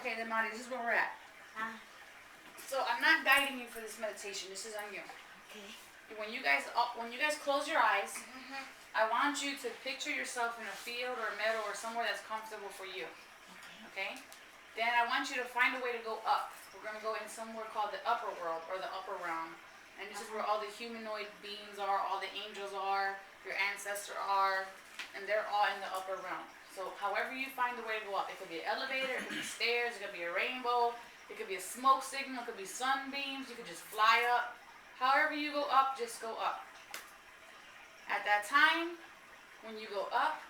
Okay, then Marty, this is where we're at. So I'm not guiding you for this meditation. This is on you. Okay. When you guys close your eyes, I want you to picture yourself in a field or a meadow or somewhere that's comfortable for you. Okay? Then I want you to find a way to go up. We're going to go in somewhere called the upper world or the upper realm. And this is where all the humanoid beings are, all the angels are, your ancestors are, and they're all in the upper realm. So however you find the way to go up, it could be an elevator, it could be stairs, it could be a rainbow, it could be a smoke signal, it could be sunbeams, you could just fly up. However you go up, just go up. At that time, when you go up,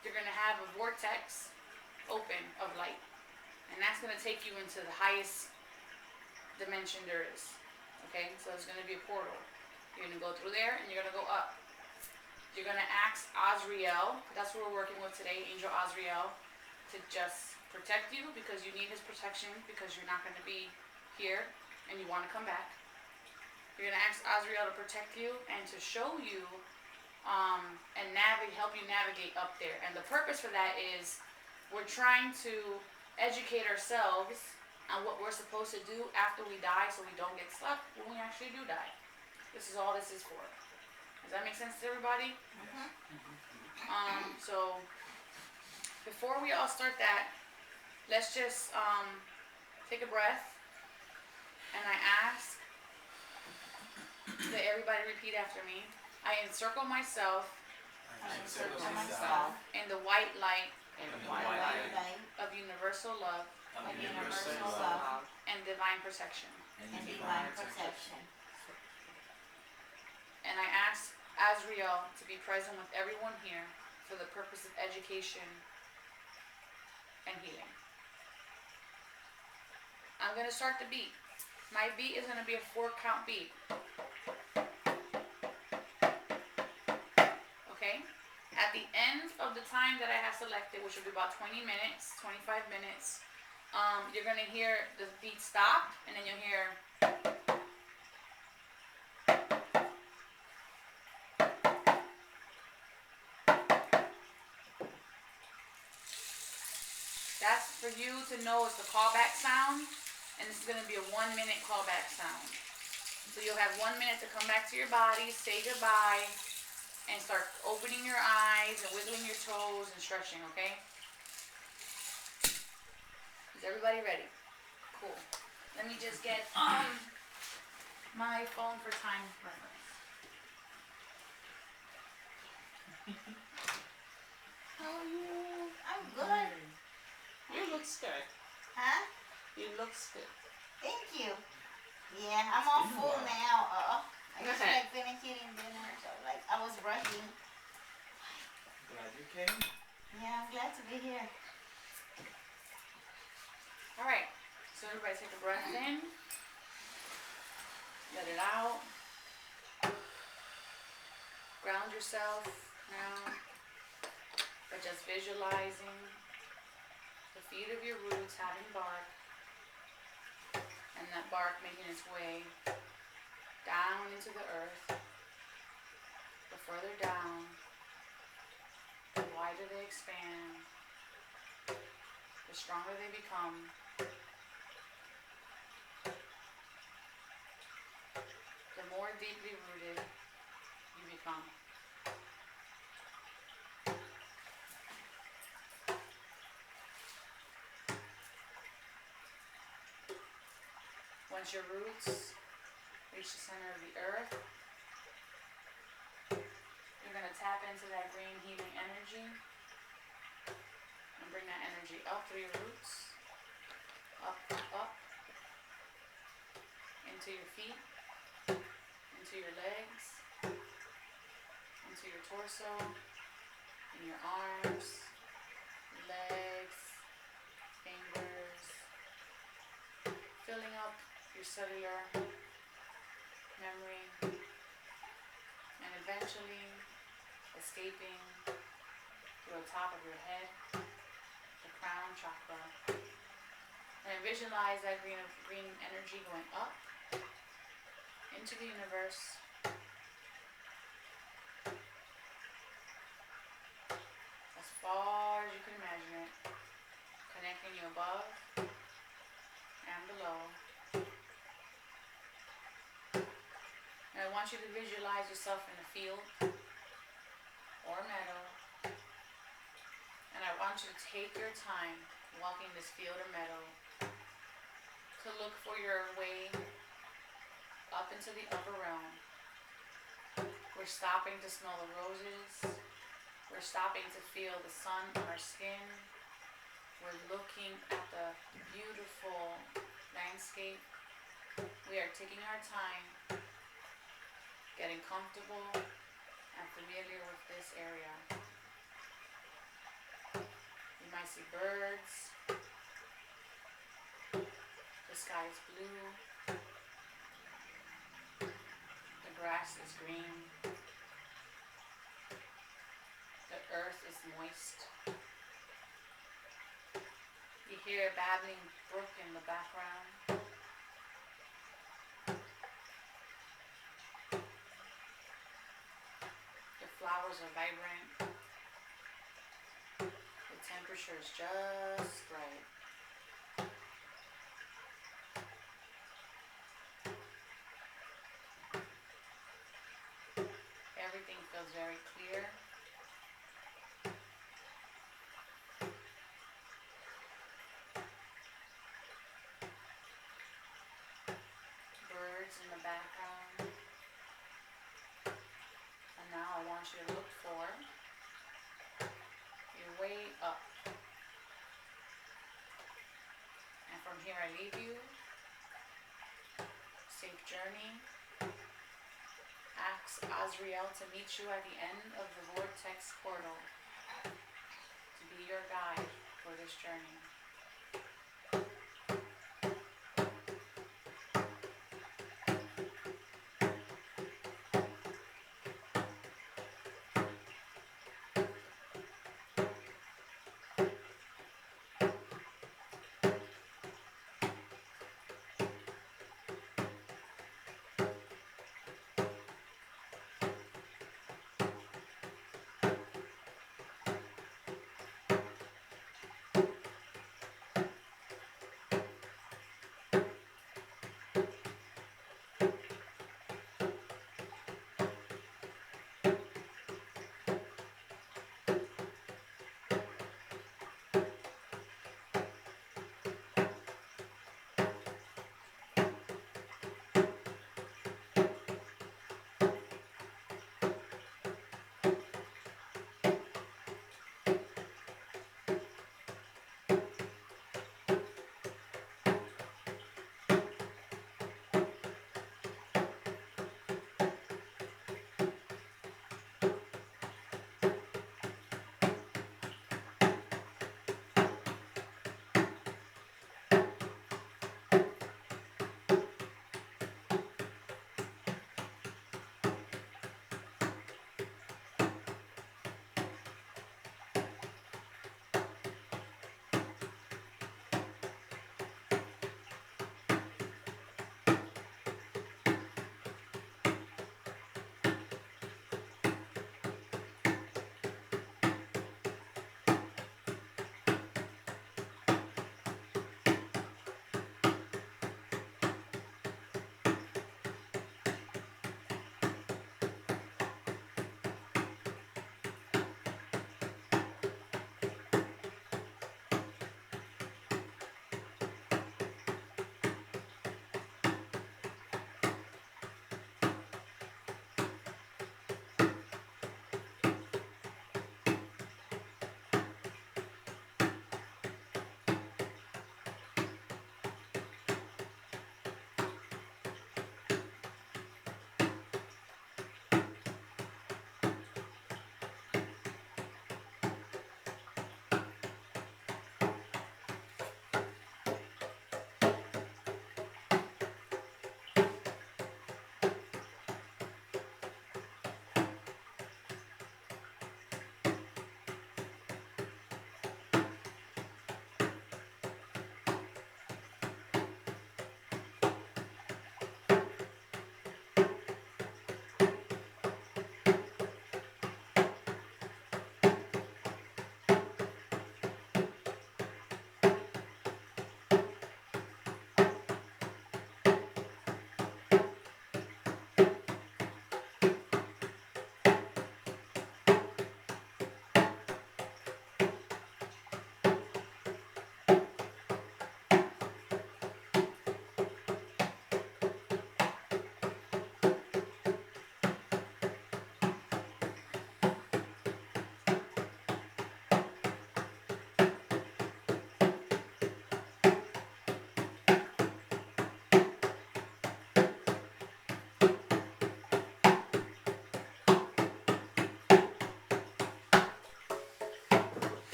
you're going to have a vortex open of light. And that's going to take you into the highest dimension there is. Okay, so it's going to be a portal. You're going to go through there and you're going to go up. You're going to ask Azreal, that's what we're working with today, Angel Azreal, to just protect you because you need his protection because you're not going to be here and you want to come back. You're going to ask Azreal to protect you and to show you and help you navigate up there. And the purpose for that is we're trying to educate ourselves on what we're supposed to do after we die so we don't get stuck when we actually do die. This is all this is for. Does that make sense to everybody? So before we all start that, let's just take a breath, and I ask that everybody repeat after me. I encircle myself in the white light of universal love and divine protection. And I ask Azreal to be present with everyone here for the purpose of education and healing. I'm going to start the beat. My beat is going to be a 4-count beat. Okay? At the end of the time that I have selected, which will be about 20 minutes, 25 minutes, you're going to hear the beat stop, and then you'll hear... That's for you to know it's the callback sound, and this is going to be a 1-minute callback sound. So you'll have 1 minute to come back to your body, say goodbye, and start opening your eyes and wiggling your toes and stretching, okay? Is everybody ready? Cool. Let me just get my phone for time reference. How are you? I'm good. You look good. Huh? You look good. Thank you. Yeah, I'm all full now. I just like finished eating dinner, so like I was rushing. Glad you came. Yeah, I'm glad to be here. All right. So everybody take a breath in. Let it out. Ground yourself now by just visualizing the feet of your roots having bark, and that bark making its way down into the earth. The further down, the wider they expand, the stronger they become. The more deeply rooted you become. Once your roots reach the center of the earth, you're going to tap into that green healing energy and bring that energy up through your roots, up, into your feet, into your legs, into your torso, in your arms, legs, fingers, filling up your cellular memory, and eventually escaping to the top of your head, the crown chakra. And visualize that green energy going up into the universe, as far as you can imagine it, connecting you above and below. And I want you to visualize yourself in a field or a meadow. And I want you to take your time walking this field or meadow to look for your way up into the upper realm. We're stopping to smell the roses. We're stopping to feel the sun on our skin. We're looking at the beautiful landscape. We are taking our time, getting comfortable and familiar with this area. You might see birds. The sky is blue. The grass is green. The earth is moist. You hear a babbling brook in the background. The flowers are vibrant. The temperature is just right. Everything feels very clear. Birds in the background. And now I want you to look for your way up. And from here I leave you. Safe journey. Ask Azreal to meet you at the end of the vortex portal to be your guide for this journey.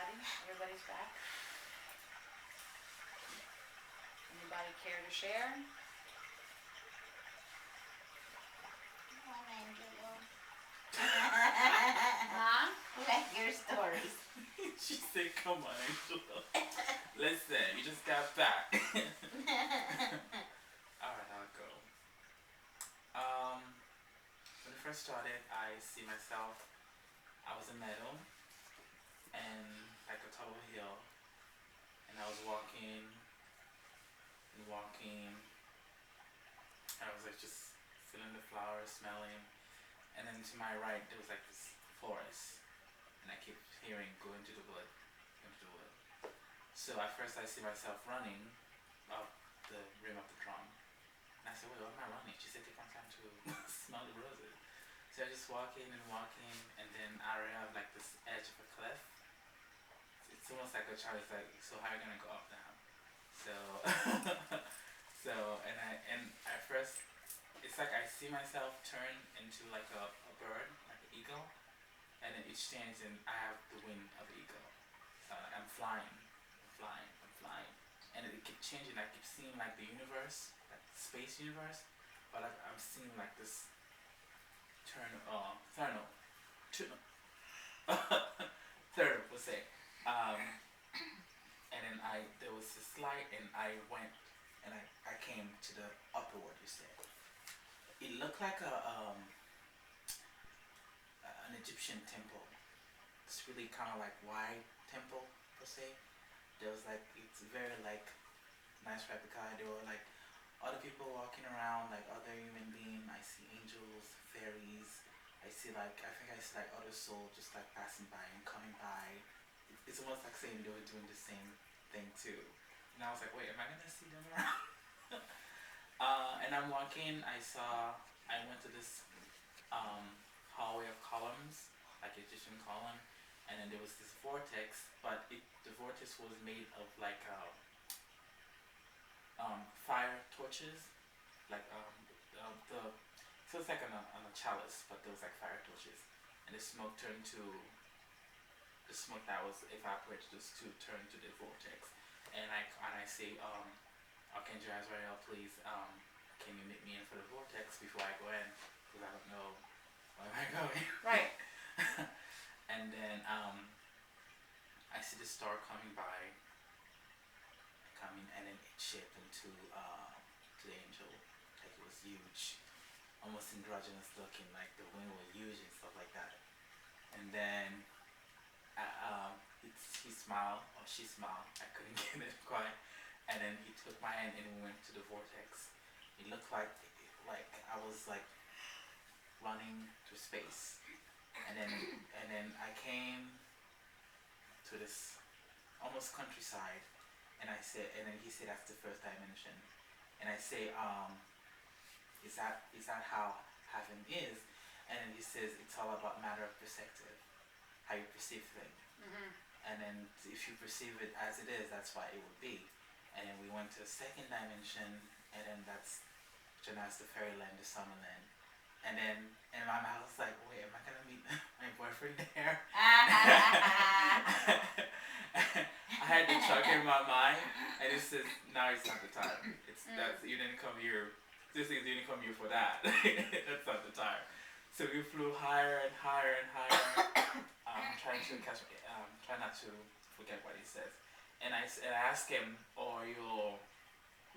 everybody? Everybody's back. Anybody care to share? Come on, Angelo. Huh? We like your stories. She said, "Come on, Angela. Listen, you just got back." Alright, I'll go. When I first started, I see myself. I was a metal and like a top of a hill, and I was walking and walking. I was like just feeling the flowers, smelling, and then to my right there was like this forest, and I keep hearing go into the wood, into the wood. So at first I see myself running up the rim of the drum, and I said, "Wait, why am I running?" She said, "Take my time to smell the roses." So I just walking and walking, and then I have like this edge of a cliff. It's almost like a child. It's like, so how are you gonna go up now? So, and at first, it's like I see myself turn into like a bird, like an eagle, and then each change, and I have the wing of an eagle. So like, I'm flying, I'm flying, I'm flying, and it keeps changing. I keep seeing like the universe, like the space universe, but I'm seeing like this third, we'll say. And then there was this light, and I went, and I came to the upper world. You said it looked like an Egyptian temple. It's really kind of like wide temple per se. There was like it's very like nice replica. There were like other people walking around, like other human beings. I see angels, fairies. I see like I think I see like other souls just like passing by and coming by. It's almost like saying they were doing the same thing too. And I was like, wait, am I gonna see them around? And I'm walking. I went to this hallway of columns, like Egyptian column, and then there was this vortex, but the vortex was made of like fire torches, like the so it's like on a chalice, but there was like fire torches, and the smoke turned to the smoke that was evaporated just to turn to the vortex, and I say, Archangel Azreal, please, can you meet me in for the vortex before I go in, because I don't know where am I going. Right. And then I see the star coming by, and then it shaped into the angel, like it was huge, almost androgynous looking, like the wing was huge and stuff like that. And then he smiled, or she smiled, I couldn't get it quite. And then he took my hand and we went to the vortex. It looked like I was like running through space. And then I came to this almost countryside, and then he said that's the first dimension. And I say, is that how heaven is? And then he says it's all about matter of perspective, how you perceive things. Mhm. And then if you perceive it as it is, that's what it would be. And then we went to a second dimension, and then that's as the fairyland, the summerland. And then in my mouth, I was like, wait, am I gonna meet my boyfriend there? I had the truck in my mind, and it says, now it's not the time. You didn't come here. This is you didn't come here for that. That's not the time. So we flew higher and higher and higher. Trying to catch, try not to forget what he says. And I asked him, "Oh,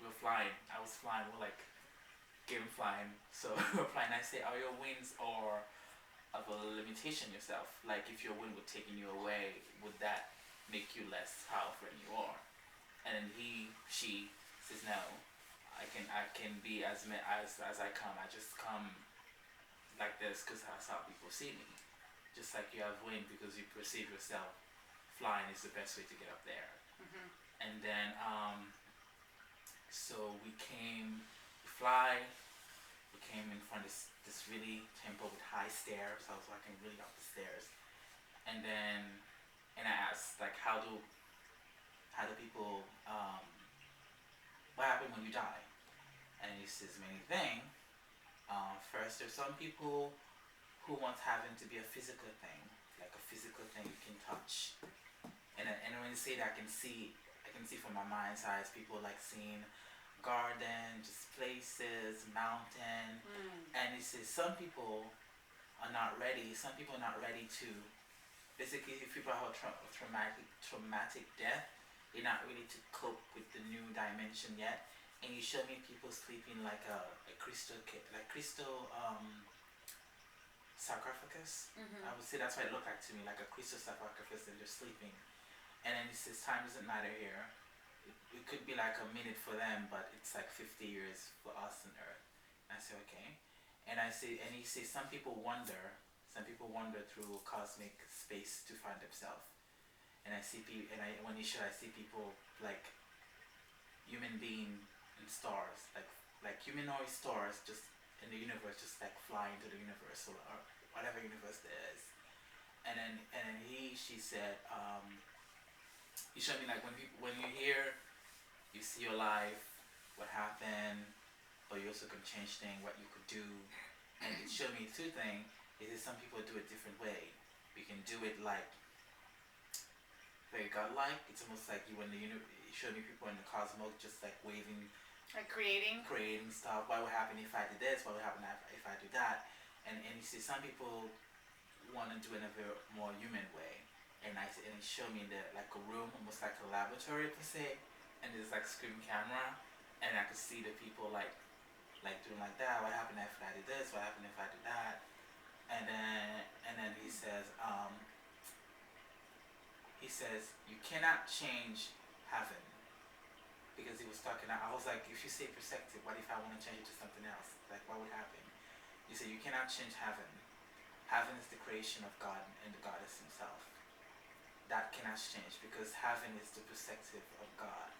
we're flying." I was flying. We're like game flying. So we're flying. I say, "Are your wings or of a limitation yourself? Like if your wind were taking you away, would that make you less powerful than you are?" And then she says, "No. I can be as I come. I just come like this because that's how people see me. Just like you have wind because you perceive yourself. Flying is the best way to get up there." Mhm. And then so we fly. We came in front of this really temple with high stairs. I was walking really up the stairs, and I asked like, how do people what happened when you die? And he says many things. First, there's some people who want heaven to be a physical thing, like a physical thing you can touch. And when you say that, I can see from my mind's eyes people like seeing garden, just places, mountain, and it says some people are not ready. Some people are not ready to. Basically, if people have a traumatic death, they're not ready to cope with the new dimension yet. And you show me people sleeping like a crystal like crystal sarcophagus. Mm-hmm. I would say that's what it looked like to me, like a crystal sarcophagus, and they're sleeping. And then it says time doesn't matter here. It could be like a minute for them, but it's like 50 years for us on Earth. I say okay, and he says some people wander. Some people wander through cosmic space to find themselves. And I see people, and when he showed, I see people like human being in stars, like humanoid stars, just in the universe, just like flying to the universe or whatever universe there is. And then she said, he showed me like when you hear, you see your life, what happened, but you also can change things, what you could do, and it showed me two things. It is some people do it different way. We can do it like very godlike. It's almost like you when you showed me people in the cosmos just like waving, Like creating. stuff. What would happen if I did this? What would happen if I do that? And you see some people want to do it in a very more human way. And he showed me like a room, almost like a laboratory per se, and there's like screen camera, and I could see the people like doing like that. What happened if I did this? What happened if I did that? And then he says you cannot change heaven, because he was talking. I was like, if you say perspective, what if I want to change it to something else? Like, what would happen? He said you cannot change heaven. Heaven is the creation of God and the Goddess himself. That cannot change, because heaven is the perspective of God.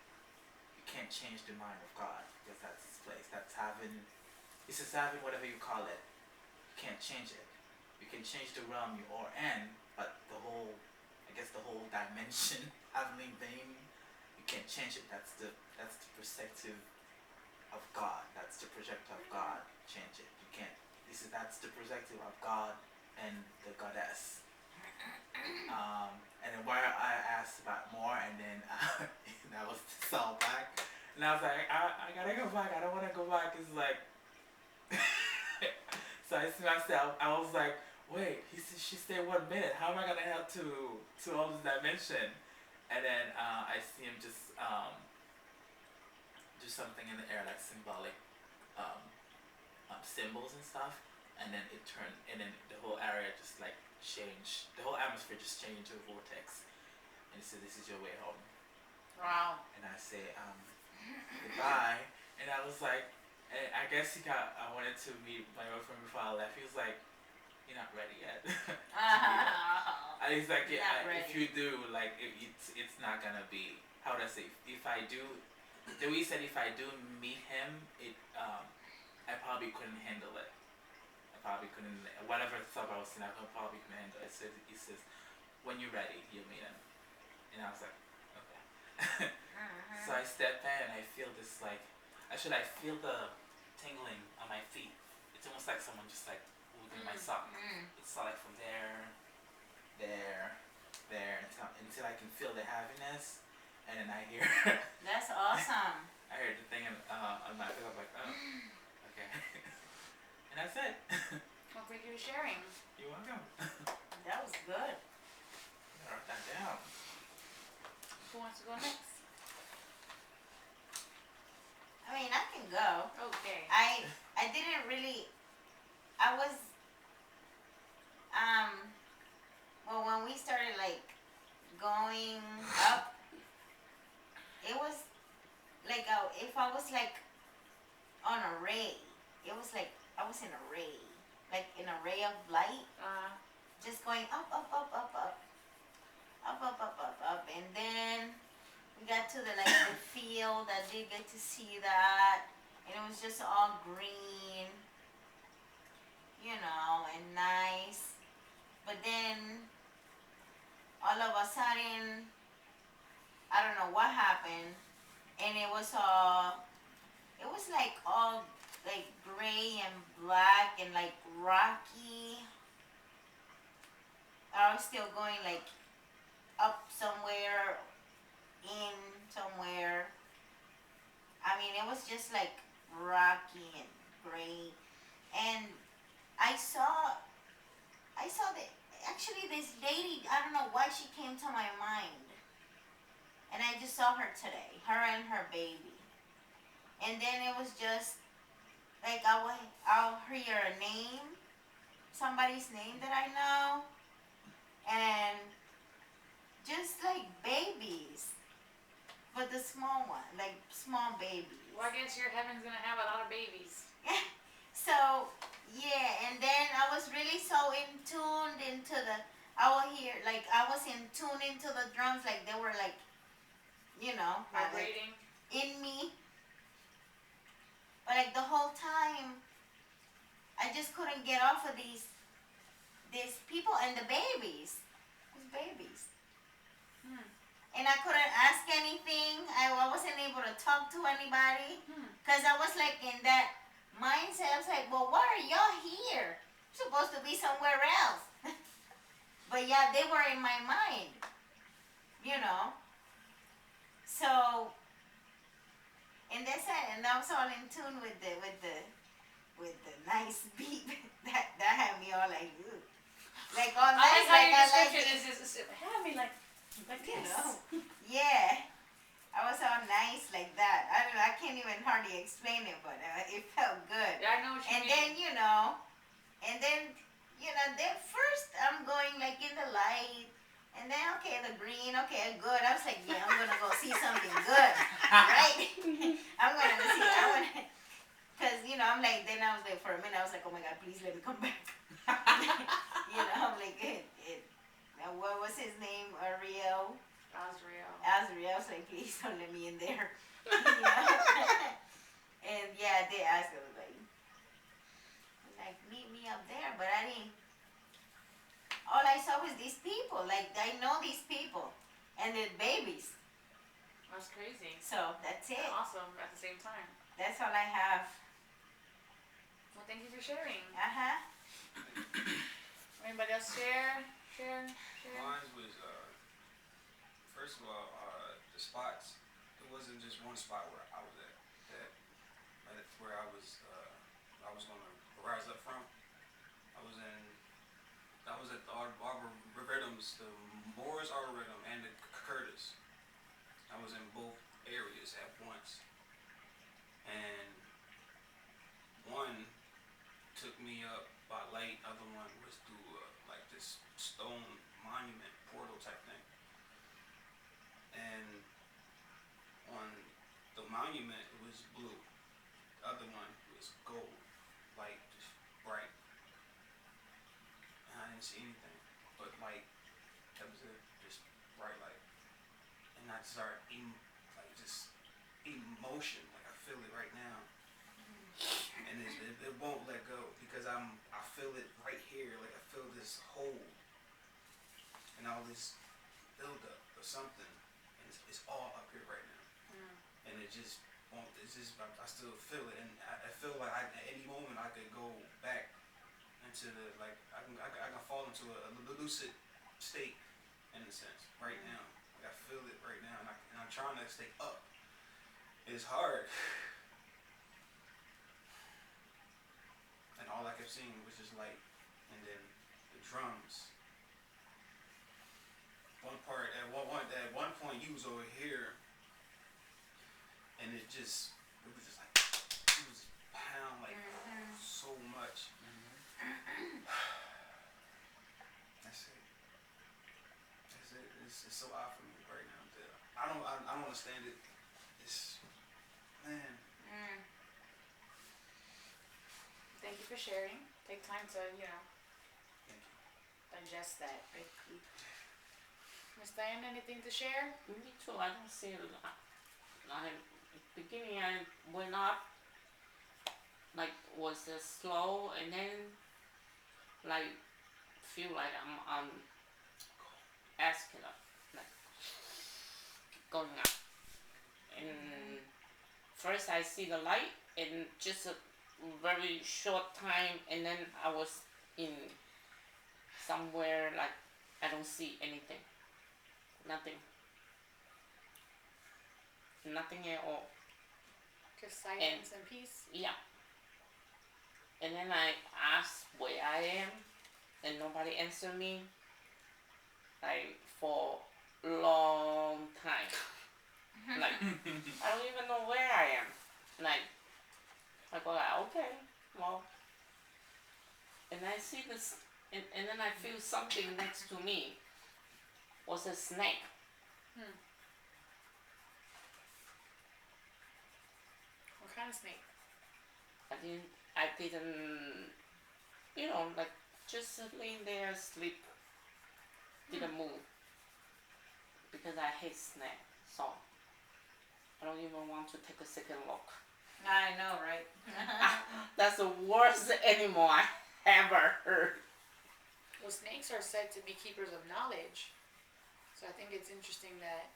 You can't change the mind of God, because that's his place. That's heaven. He says heaven, whatever you call it, you can't change it. You can change the realm you are in, but the whole dimension, heavenly being, you can't change it. That's the perspective of God. That's the projector of God. Change it. You can't. That's the perspective of God and the Goddess. And then why I asked about more, and then that was all back, and I was like, I gotta go back. I don't want to go back. It's like, so I see myself. I was like, wait. She stayed 1 minute. How am I gonna help to all this dimension? And then I see him just do something in the air, like symbolic symbols and stuff, and then it turned, and then the whole area just like changed. The whole atmosphere just changed into a vortex. And he said, "This is your way home." Wow. And I say, "Goodbye." And I was like, I guess I wanted to meet my boyfriend before I left. He was like, "You're not ready yet." And he's like, "Yeah, if you do, like, it's not gonna be." How would I say? If I do, the way he said, if I do meet him, I probably couldn't handle it. I probably couldn't. Whatever stuff I was saying, I probably couldn't handle it. So he says, "When you're ready, you'll meet him." And I was like, "Okay." So I step in and I feel this like, actually I feel the tingling on my feet. It's almost like someone just like holding my sock. It's like from there, until I can feel the heaviness, and then I hear. That's awesome. I heard the thing on my feet. I'm like, oh, okay. And that's it. Well, thank you for sharing. You're welcome. That was good. I wrote that down. Who wants to go next? I mean, I can go. Okay. I didn't really. I was well, when we started like going up, it was like if I was like on a ray, it was like I was in a ray, like in a ray of light, just going up, up, up, up, up, up, up, up, up, up, and then we got to the like the field. I did get to see that, and it was just all green, you know, and nice. But then all of a sudden, I don't know what happened, and it was like all like gray and black and like rocky. I was still going like up somewhere, in somewhere. I mean, it was just like rocky and great. And I saw, I saw that actually this lady. I don't know why she came to my mind, and I just saw her today, her and her baby. And then it was just like I'll hear a name, somebody's name that I know, and just like babies, but the small one, like small babies. Well, I guess your heaven's gonna have a lot of babies. So yeah, and then I was really so tuned into the. I will hear like I was in tune into the drums, like they were like, like Vibrating. in me. But like the whole time, I just couldn't get off of these people and the babies, these babies. And I couldn't ask anything. I wasn't able to talk to anybody because I was like in that mindset. I was like, well, why are y'all here? I'm supposed to be somewhere else. But yeah, they were in my mind, So, and that's it. And I was all in tune with the nice beat that had me all like, ooh. Like all nice, I like like how your I like description is have me like this. Yeah. I was all nice like that. I don't know, I can't even hardly explain it, but it felt good. Yeah, I know what you And mean. then first I'm going like in the light, and then okay, the green, okay, good. I was like, yeah, I'm gonna go see something good, right? I'm gonna go see. Cause I'm like, then I was like, for a minute, I was like, oh my God, please let me come back. I'm like, what was his name? Azreal. Azreal. I was like, please don't let me in there. And yeah, they asked us like, meet me up there, but I didn't. All I saw was these people. Like I know these people, and they're babies. That's crazy. So that's it. Awesome at the same time. That's all I have. Well, thank you for sharing. Anybody else share? Mine was first of all the spots. It wasn't just one spot where I was at. Where I was going to rise up from. I was at the Arboretums, the Morris Arboretum, and the Curtis. I was in both areas at once, and one took me up by light. Other one was through like this stone monument portal type thing, and on the monument it was blue. The other one was gold, like just bright. And I didn't see anything but light. That was it, just bright light. And I started just emotion, like I feel it right now. And it won't let go because I feel it right here, like I feel this hold and all this buildup or something, and it's all up here right now. And it just won't. It's just I still feel it, and I feel like at any moment I could go back into the I can fall into a lucid state in a sense right now. Like I feel it right now, and I'm trying to stay up. It's hard. And all I kept seeing was just light, and then the drums. At one point you was over here, and it was just like it was pound like so much. That's it. It's so odd for me right now. I don't understand it. It's man. Thank you for sharing. Take time to, Thank you. digest that. Miss Diana, anything to share? Me too. I don't see a lot. Like beginning, I went up, like was slow, and then like feel like I'm asking up, like going up. And first I see the light, and just a very short time, and then I was in somewhere like I don't see anything. Nothing. Nothing at all. Just silence and peace. Yeah. And then I asked where I am, and nobody answered me. Like for long time. Like I don't even know where I am. Like I go like, okay, well, and I see this, and then I feel something next to me. Was a snake. What kind of snake? I didn't, like just laying there asleep. Didn't move. Because I hate snake, so I don't even want to take a second look. I know, right? That's the worst animal I ever heard. Well, snakes are said to be keepers of knowledge, so I think it's interesting that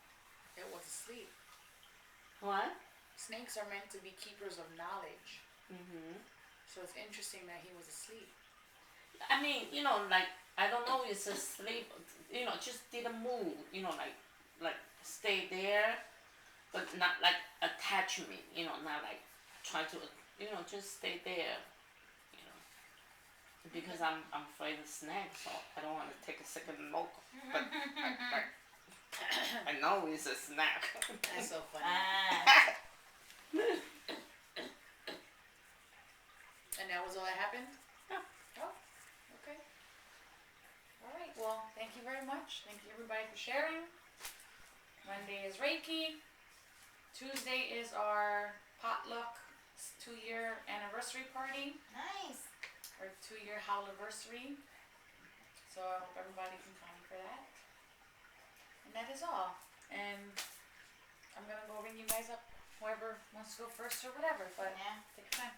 it was asleep. What? Snakes are meant to be keepers of knowledge, so it's interesting that he was asleep. I mean, like I don't know, it's asleep. Just didn't move. Like stay there, but not like attach me. Not like try to. Just stay there. Because I'm afraid of snakes, so I don't want to take a second look. But I know it's a snake. That's so funny. And that was all that happened? Yeah. Oh, okay. Alright, well, thank you very much. Thank you everybody for sharing. Monday is Reiki. Tuesday is our potluck 2-year anniversary party. Nice. Our 2-year howliversary. So I hope everybody can come for that. And that is all. And I'm gonna go ring you guys up, whoever wants to go first or whatever, but Yeah. take your time.